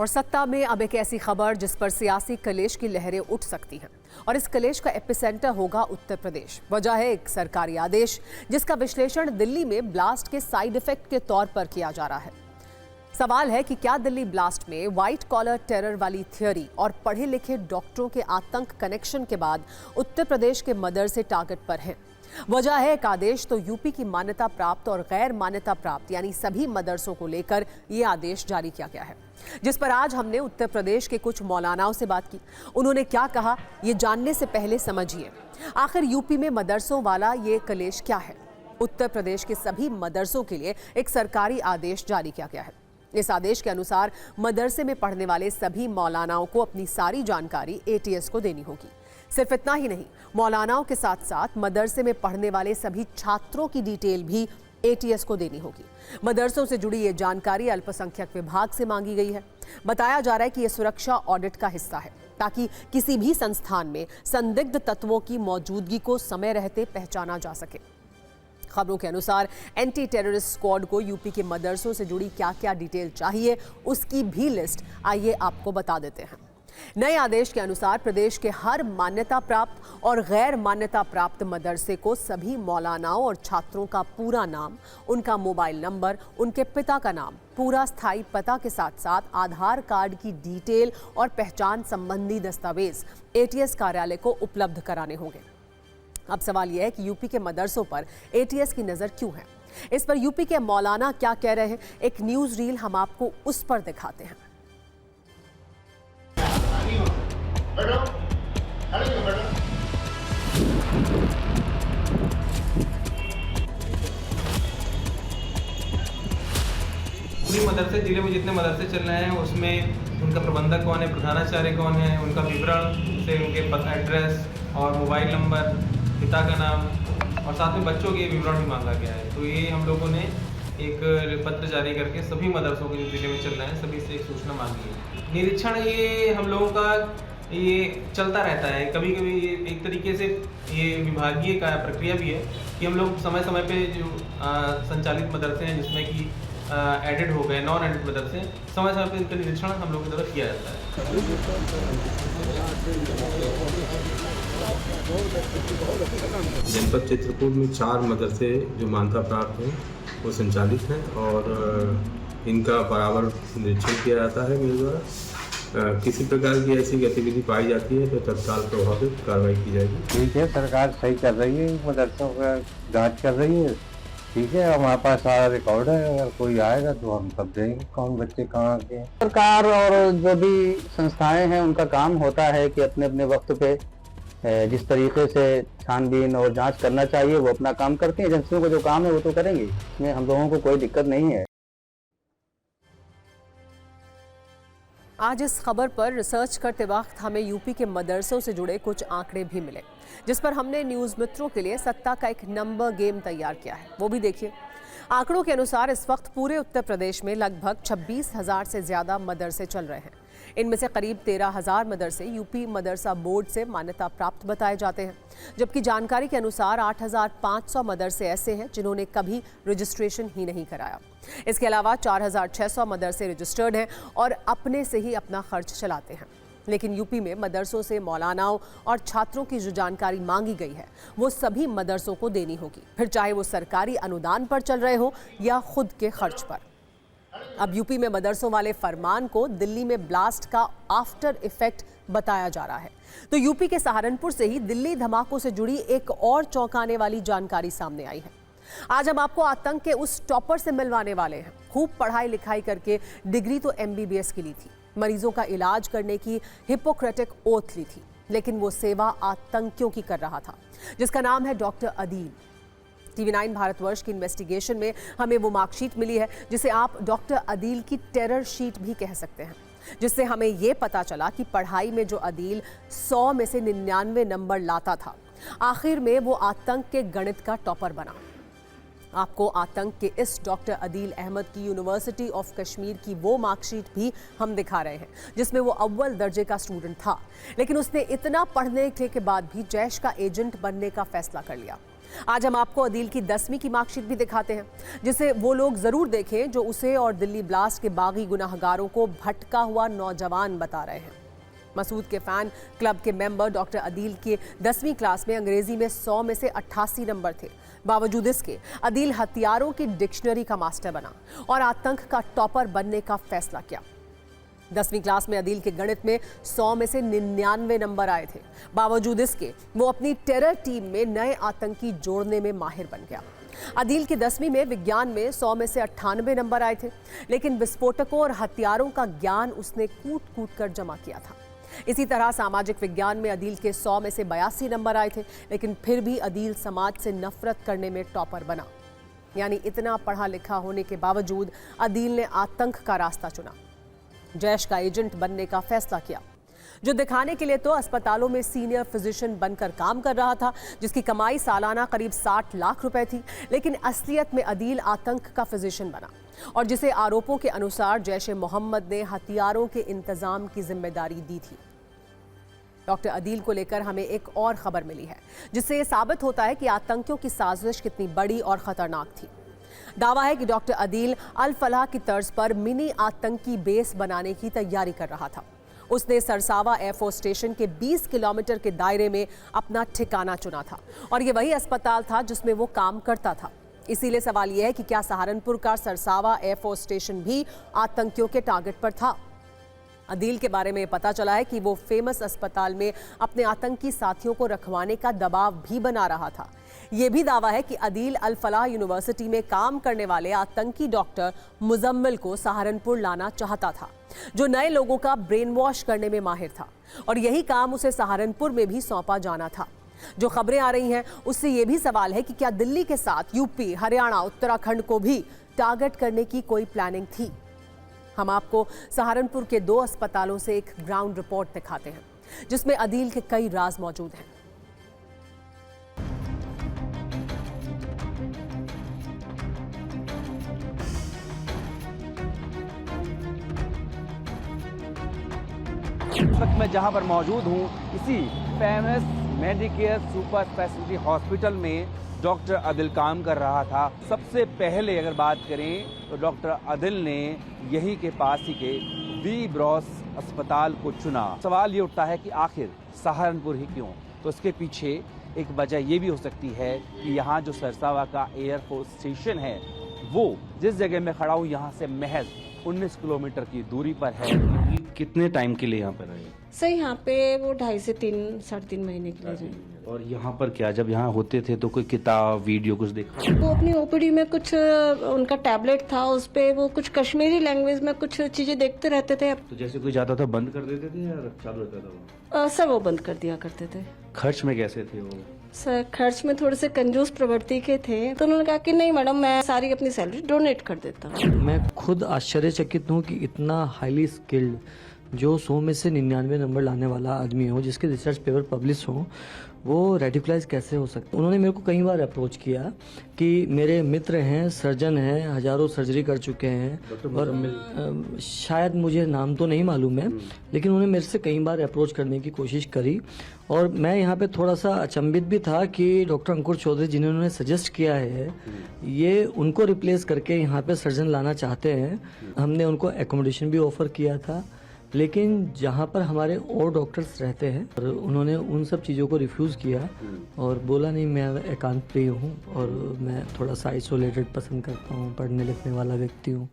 और सत्ता में अब एक ऐसी खबर जिस पर सियासी कलेश की लहरें उठ सकती हैं और इस कलेश का एपिसेंटर होगा उत्तर प्रदेश। वजह है एक सरकारी आदेश जिसका विश्लेषण दिल्ली में ब्लास्ट के साइड इफेक्ट के तौर पर किया जा रहा है। सवाल है कि क्या दिल्ली ब्लास्ट में व्हाइट कॉलर टेरर वाली थियोरी और पढ़े लिखे डॉक्टरों के आतंक कनेक्शन के बाद उत्तर प्रदेश के मदरसे टारगेट पर हैं। वजह है एक आदेश तो यूपी की मान्यता प्राप्त और गैर मान्यता प्राप्त यानी सभी मदरसों को लेकर यह आदेश जारी किया गया है, जिस पर आज हमने उत्तर प्रदेश के कुछ मौलानाओं से बात की। उन्होंने क्या कहा ये जानने से पहले समझिए आखिर यूपी में मदरसों वाला ये कलेश क्या है। उत्तर प्रदेश के सभी मदरसों के लिए एक सरकारी आदेश जारी किया गया है। इस आदेश के अनुसार मदरसे में पढ़ने वाले सभी मौलानाओं को अपनी सारी जानकारी एटीएस को देनी होगी। सिर्फ इतना ही नहीं, मौलानाओं के साथ साथ मदरसे में पढ़ने वाले सभी छात्रों की डिटेल भी एटीएस को देनी होगी। मदरसों से जुड़ी ये जानकारी अल्पसंख्यक विभाग से मांगी गई है। बताया जा रहा है कि यह सुरक्षा ऑडिट का हिस्सा है ताकि किसी भी संस्थान में संदिग्ध तत्वों की मौजूदगी को समय रहते पहचाना जा सके। खबरों के अनुसार एंटी टेररिस्ट स्क्वाड को यूपी के मदरसों से जुड़ी क्या क्या डिटेल चाहिए उसकी भी लिस्ट आइए आपको बता देते हैं। नए आदेश के अनुसार प्रदेश के हर मान्यता प्राप्त और गैर मान्यता प्राप्त मदरसे को सभी मौलानाओं और छात्रों का पूरा नाम, उनका मोबाइल नंबर, उनके पिता का नाम, पूरा स्थायी पता के साथ साथ आधार कार्ड की डिटेल और पहचान संबंधी दस्तावेज एटीएस कार्यालय को उपलब्ध कराने होंगे। अब सवाल यह है कि यूपी के मदरसों पर एटीएस की नजर क्यों है। इस पर यूपी के मौलाना क्या कह रहे हैं, एक न्यूज रील हम आपको उस पर दिखाते हैं। पूरी मदरसे जिले में जितने मदरसे चल रहे हैं उसमें उनका प्रबंधक कौन है, प्रधानाचार्य कौन है, उनका विवरण से उनके एड्रेस और मोबाइल नंबर, पिता का नाम और साथ में बच्चों के विवरण भी मांगा गया है। तो ये हम लोगों ने एक पत्र जारी करके सभी मदरसों के जो जिले में चल रहे हैं सभी से एक सूचना मांगी है। निरीक्षण ये हम लोगों का ये चलता रहता है। कभी कभी ये एक तरीके से ये विभागीय का प्रक्रिया भी है कि हम लोग समय समय पे जो संचालित मदरसे हैं जिसमें कि एडेड हो गए, नॉन एडेड मदरसे, समय समय पे इनका निरीक्षण हम लोगों की तरफ किया जाता है। जनपद चित्रकूट में 4 मदरसे जो मान्यता प्राप्त हैं वो संचालित हैं और इनका बराबर निरीक्षण किया जाता है मेरे द्वारा। किसी प्रकार की ऐसी गतिविधि पाई जाती है तो तत्काल प्रभावित कार्रवाई की जाएगी। ठीक है, सरकार सही कर रही है, मदरसों का जांच कर रही है। ठीक है, हमारे पास सारा रिकॉर्ड है, अगर कोई आएगा तो हम सब देंगे कौन बच्चे कहाँ के हैं। सरकार और जो भी संस्थाएं हैं उनका काम होता है कि अपने अपने वक्त पे जिस तरीके से छानबीन और जांच करना चाहिए वो अपना काम करती हैं। एजेंसियों का जो काम है वो तो करेंगे, इसमें हम लोगों को कोई दिक्कत नहीं है। आज इस खबर पर रिसर्च करते वक्त हमें यूपी के मदरसों से जुड़े कुछ आंकड़े भी मिले, जिस पर हमने न्यूज़ मित्रों के लिए सत्ता का एक नंबर गेम तैयार किया है। वो भी देखिए। आंकड़ों के अनुसार इस वक्त पूरे उत्तर प्रदेश में लगभग 26,000 से ज़्यादा मदरसे चल रहे हैं। इनमें से करीब 13,000 मदरसे यूपी मदरसा बोर्ड से मान्यता प्राप्त बताए जाते हैं, जबकि जानकारी के अनुसार 8,500 मदरसे ऐसे हैं जिन्होंने कभी रजिस्ट्रेशन ही नहीं कराया। इसके अलावा 4,600 मदरसे रजिस्टर्ड हैं और अपने से ही अपना खर्च चलाते हैं। लेकिन यूपी में मदरसों से मौलानाओं और छात्रों की जो जानकारी मांगी गई है वो सभी मदरसों को देनी होगी, फिर चाहे वो सरकारी अनुदान पर चल रहे हो या खुद के खर्च पर। अब यूपी में मदरसों वाले फरमान को दिल्ली में ब्लास्ट का आफ्टर इफेक्ट बताया जा रहा है। तो यूपी के सहारनपुर से ही दिल्ली धमाकों से जुड़ी एक और चौंकाने वाली जानकारी सामने आई है। आज हम आपको आतंक के उस टॉपर से मिलवाने वाले हैं। खूब पढ़ाई लिखाई करके डिग्री तो MBBS की ली थी, मरीजों का इलाज करने की हिपोक्रेटिक ओथ ली थी, लेकिन वो सेवा आतंकियों की कर रहा था, जिसका नाम है डॉक्टर अदील। TV9 भारतवर्ष की इन्वेस्टिगेशन में हमें वो मार्कशीट मिली है जिसे आप डॉक्टर अदील की टेरर शीट भी कह सकते हैं, जिससे हमें ये पता चला कि पढ़ाई में जो अदील 100 में से 99 नंबर लाता था, आखिर में वो आतंक के गणित का टॉपर बना। आपको आतंक के इस डॉक्टर अदील अहमद की यूनिवर्सिटी ऑफ कश्मीर की वो मार्कशीट भी हम दिखा रहे हैं जिसमें वो अव्वल दर्जे का स्टूडेंट था, लेकिन उसने इतना पढ़ने के बाद भी जैश का एजेंट बनने का फैसला कर लिया। आज हम आपको अदील की 10वीं की मार्कशीट भी दिखाते हैं, जिसे वो लोग जरूर देखें जो उसे और दिल्ली ब्लास्ट के बागी गुनाहगारों को भटका हुआ नौजवान बता रहे हैं। मसूद के फैन क्लब के मेंबर डॉक्टर अदील के 10वीं क्लास में अंग्रेजी में 100 में से 88 नंबर थे। बावजूद इसके अदील हथियारों की डिक्शनरी का मास्टर बना और आतंक का टॉपर बनने का फैसला किया। 10वीं क्लास में अदील के गणित में 100 में से 99 नंबर आए थे। बावजूद इसके वो अपनी टेरर टीम में नए आतंकी जोड़ने में माहिर बन गया। अदील की 10वीं में विज्ञान में 100 में से 98 नंबर आए थे, लेकिन विस्फोटकों और हथियारों का ज्ञान उसने कूट कूट कर जमा किया था। इसी तरह सामाजिक विज्ञान में अदील के 100 में से 82 नंबर आए थे, लेकिन फिर भी अदील समाज से नफरत करने में टॉपर बना। यानी इतना पढ़ा लिखा होने के बावजूद अदील ने आतंक का रास्ता चुना, जैश का एजेंट बनने का फैसला किया, जो दिखाने के लिए तो अस्पतालों में सीनियर फिजिशियन बनकर काम कर रहा था, जिसकी कमाई सालाना करीब 60 लाख रुपए थी, लेकिन असलियत में अदील आतंक का फिजिशियन बना और जिसे आरोपों के अनुसार जैश ए मोहम्मद ने हथियारों के इंतजाम की जिम्मेदारी दी थी। डॉक्टर अदील को लेकर हमें एक और खबर मिली है, जिससे यह साबित होता है कि आतंकियों की साजिश कितनी बड़ी और खतरनाक थी। दावा है कि डॉक्टर अदील अल फलाह की तर्ज पर मिनी आतंकी बेस बनाने की तैयारी कर रहा था। उसने सरसावा एयरफोर्स स्टेशन के 20 किलोमीटर के दायरे में अपना ठिकाना चुना था और ये वही अस्पताल था जिसमें वो काम करता था। इसीलिए सवाल यह है कि क्या सहारनपुर का सरसावा एयरफोर्स स्टेशन भी आतंकियों के टारगेट पर था? अदील के बारे में पता चला है कि वो फेमस अस्पताल में अपने आतंकी साथियों को रखवाने का दबाव भी बना रहा था। ये भी दावा है कि अदील अल फलाह यूनिवर्सिटी में काम करने वाले आतंकी डॉक्टर मुजम्मिल को सहारनपुर लाना चाहता था, जो नए लोगों का ब्रेन वॉश करने में माहिर था, और यही काम उसे सहारनपुर में भी सौंपा जाना था। जो खबरें आ रही हैं उससे ये भी सवाल है कि क्या दिल्ली के साथ यूपी, हरियाणा, उत्तराखंड को भी टारगेट करने की कोई प्लानिंग थी? हम आपको सहारनपुर के 2 अस्पतालों से एक ग्राउंड रिपोर्ट दिखाते हैं, जिसमें अदील के कई राज मौजूद हैं। इस वक्त मैं जहां पर मौजूद हूं, इसी famous Medicare super speciality hospital में डॉक्टर अदिल काम कर रहा था। सबसे पहले अगर बात करें तो डॉक्टर अदिल ने यहीं के पास ही के वी ब्रॉस अस्पताल को चुना। सवाल ये उठता है कि आखिर सहारनपुर ही क्यों? तो इसके पीछे एक वजह ये भी हो सकती है कि यहाँ जो सरसावा का एयरफोर्स स्टेशन है, वो जिस जगह मैं खड़ा हूँ यहाँ से महज 19 किलोमीटर की दूरी पर है। कितने टाइम के लिए यहाँ पर रहे? सर यहाँ पे वो 2.5 से 3-3.5 महीने के लिए रहे। और यहाँ पर क्या, जब यहाँ होते थे तो कोई किताब, वीडियो कुछ देखा? वो अपनी ओपीडी में कुछ उनका टैबलेट था, उस पे वो कुछ कश्मीरी लैंग्वेज में कुछ चीजें देखते रहते थे। तो जैसे कोई जाता था बंद कर देते थे या चालू रहता था वो? सर वो बंद कर दिया करते थे। खर्च में कैसे थे वो? सर खर्च में थोड़े से कंजूस प्रवृत्ति के थे, तो उन्होंने कहा कि नहीं मैडम, मैं सारी अपनी सैलरी डोनेट कर देता हूँ। मैं खुद आश्चर्यचकित हूँ कि इतना हाईली स्किल्ड, जो 100 में से 99 नंबर लाने वाला आदमी हो, जिसके रिसर्च पेपर पब्लिश हो, वो रेडिकलाइज कैसे हो सकता है। उन्होंने मेरे को कई बार अप्रोच किया कि मेरे मित्र हैं, सर्जन हैं, हजारों सर्जरी कर चुके हैं, और शायद मुझे नाम तो नहीं मालूम है, लेकिन उन्होंने मेरे से कई बार अप्रोच करने की कोशिश करी। और मैं यहाँ पे थोड़ा सा अचंभित भी था कि डॉक्टर अंकुर चौधरी जिन्होंने सजेस्ट किया है, ये उनको रिप्लेस करके यहाँ पे सर्जन लाना चाहते हैं। हमने उनको एकोमोडेशन भी ऑफर किया था, लेकिन जहाँ पर हमारे और डॉक्टर्स रहते हैं, और उन्होंने उन सब चीज़ों को रिफ्यूज़ किया और बोला नहीं, मैं एकांत प्रिय हूँ और मैं थोड़ा सा आइसोलेटेड पसंद करता हूँ, पढ़ने लिखने वाला व्यक्ति हूँ।